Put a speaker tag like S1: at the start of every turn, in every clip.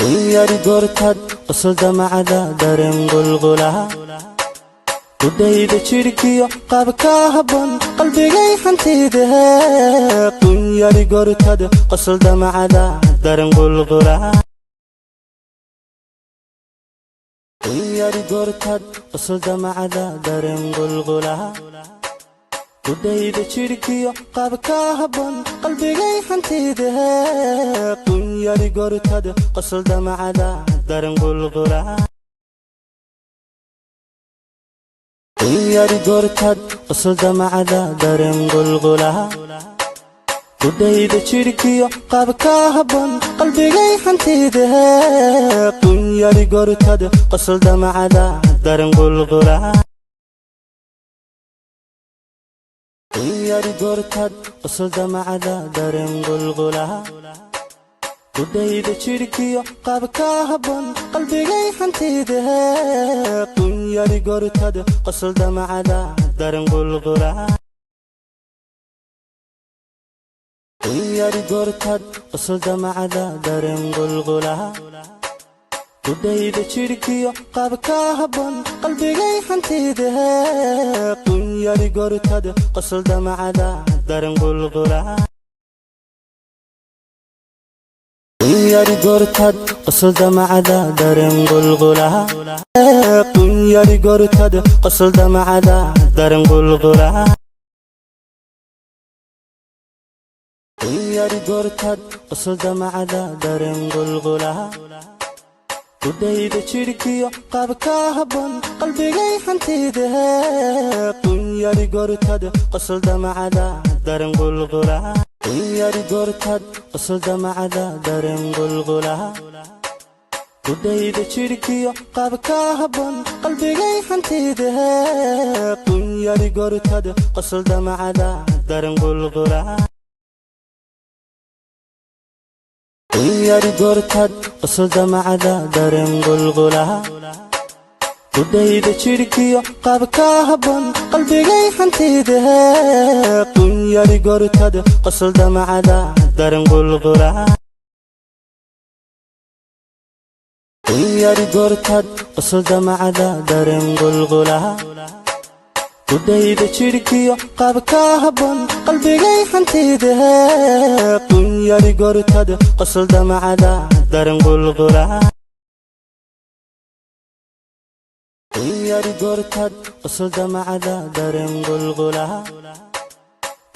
S1: yari gortad qosada macada dareen qulqulaha kudayda jirkiyo qaabka habboon qalbigay hantidahe yari gortad qosada macada dareen qulqulaha yari gortad qosada macada dareen qulqulaha kudayda jirkiyo qaabka habboon qalbigay hantidahe yari gortad qosada macada dareen qulqulaha yari gortad qosada macada dareen qulqulaha kudayda jirkiyo qaabka habboon qalbigay hantidahe yari gortad qosada macada dareen qulqulaha yari gortad qosada macada dareen qulqulaha kudayda jirkiyo qaabka habboon qalbigay hantidahe yari gortad qosada macada dareen qulqulaha yari gortad qosada macada dareen qulqulaha kudayda jirkiyo qaabka habboon qalbigay hantidahe yari gortad qosada macada dareen qulqulaha yari gortad qosada macada dareen qulqulaha yari gortad qosada macada dareen qulqulaha yari gortad qosada macada dareen qulqulaha kudayda jirkiyo qaabka habboon qalbigay hantidahe yari gortad qosada macada dareen qulqulaha yari gortad qosada macada dareen qulqulaha kudayda jirkiyo qaabka habboon qalbigay hantidahe yari gortad qosada macada dareen qulqulaha yari gortad qosada macada dareen qulqulaha kudayda jirkiyo qaabka habboon qalbigay hantidahe yari gortad qosada macada dareen qulqulaha yari gortad qosada macada dareen qulqulaha kudayda jirkiyo qaabka habboon qalbigay hantidahe yari gortad qosada macada dareen qulqulaha yari gortad qosada macada dareen qulqulaha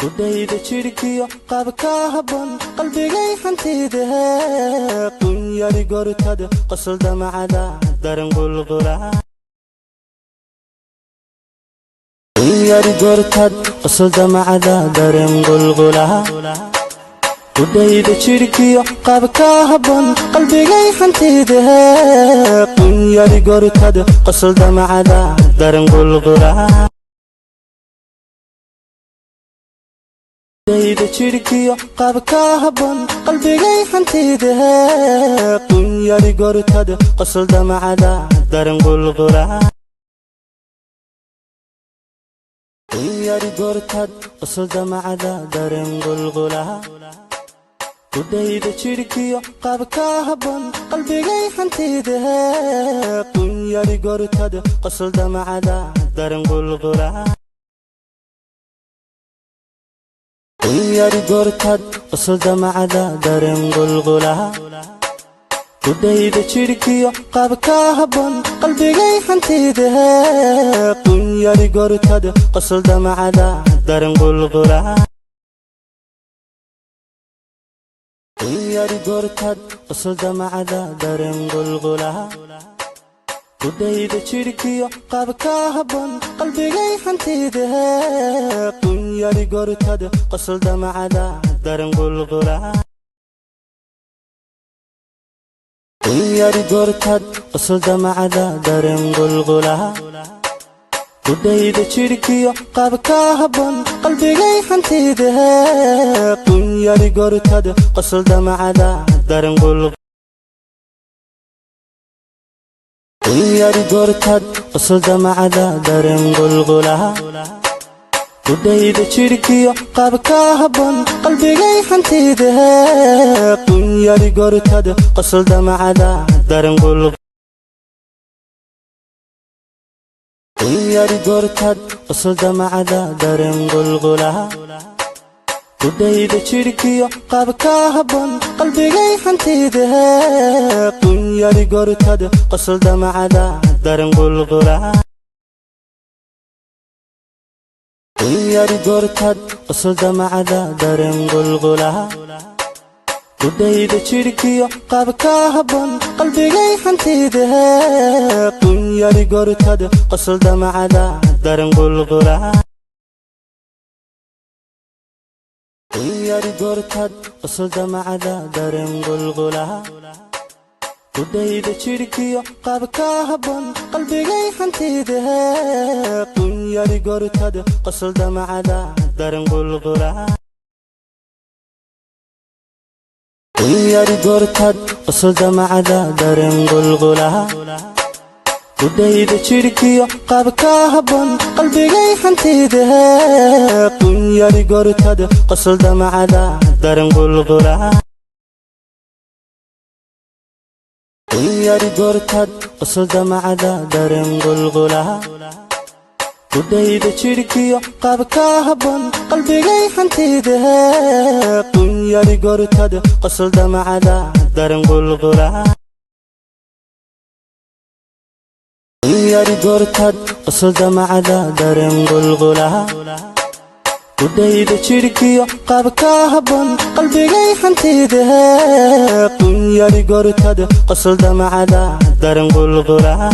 S1: kudayda jirkiyo qaabka habboon qalbigay hantidahe yari gortad qosada macada dareen qulqulaha yari gortad qosada macada dareen qulqulaha kudayda jirkiyo qaabka habboon qalbigay hantidahe yari gortad qosada macada dareen qulqulaha kudayda jirkiyo qaabka habboon qalbigay hantidahe yari gortad qosada macada dareen qulqulaha yari gortad qosada macada dareen qulqulaha kudayda jirkiyo qaabka habboon qalbigay hantidahe yari gortad qosada macada dareen qulqulaha yari gortad qosada macada dareen qulqulaha kudayda jirkiyo qaabka habboon qalbigay hantidahe yari gortad qosada macada dareen qulqulaha yari gortad qosada macada dareen qulqulaha kudayda jirkiyo qaabka habboon qalbigay hantidahe yari gortad qosada macada dareen qulqulaha yari gortad qosada macada dareen qulqulaha kudayda jirkiyo qaabka habboon qalbigay hantidahe yari gortad qosada macada dareen qulqulaha yari gortad qosada macada dareen qulqulaha kudhayda jidhkiyo qaabka habboon qalbigay hantida qunyari gortad qosol damacada daran qunyari gortad qosol damacada daran gulgulaha kudhayda jidhkiyo qaabka habboon qalbigay hantida qunyari gortad qosol damacada daran gulgulaha qunyari gortad qosol damacada daran gulgulaha kudhayda jidhkiyo qaabka habboon qalbigay hantida qunyari gortad qosol damacada daran gulgulaha qunyari gortad qosol damacada daran gulgulaha kudhayda jidhkiyo qaabka habboon qalbigay hantida qunyari gortad qosol damacada daran gulgulaha qunyari gortad qosol damacada daran gulgulaha kudhayda jidhkiyo qaabka habboon qalbigay hantida qunyari gortad qosol damacada daran gulgulaha qunyari gortad qosol damacada daran gulgulaha kudhayda jidhkiyo qaabka habboon qalbigay hantida qunyari gortad qosol damacada daran gulgulaha qunyari gortad qosol damacada daran gulgulaha kudhayda jidhkiyo qaabka habboon qalbigay hantida qunyari gortad qosol damacada daran gulgulaha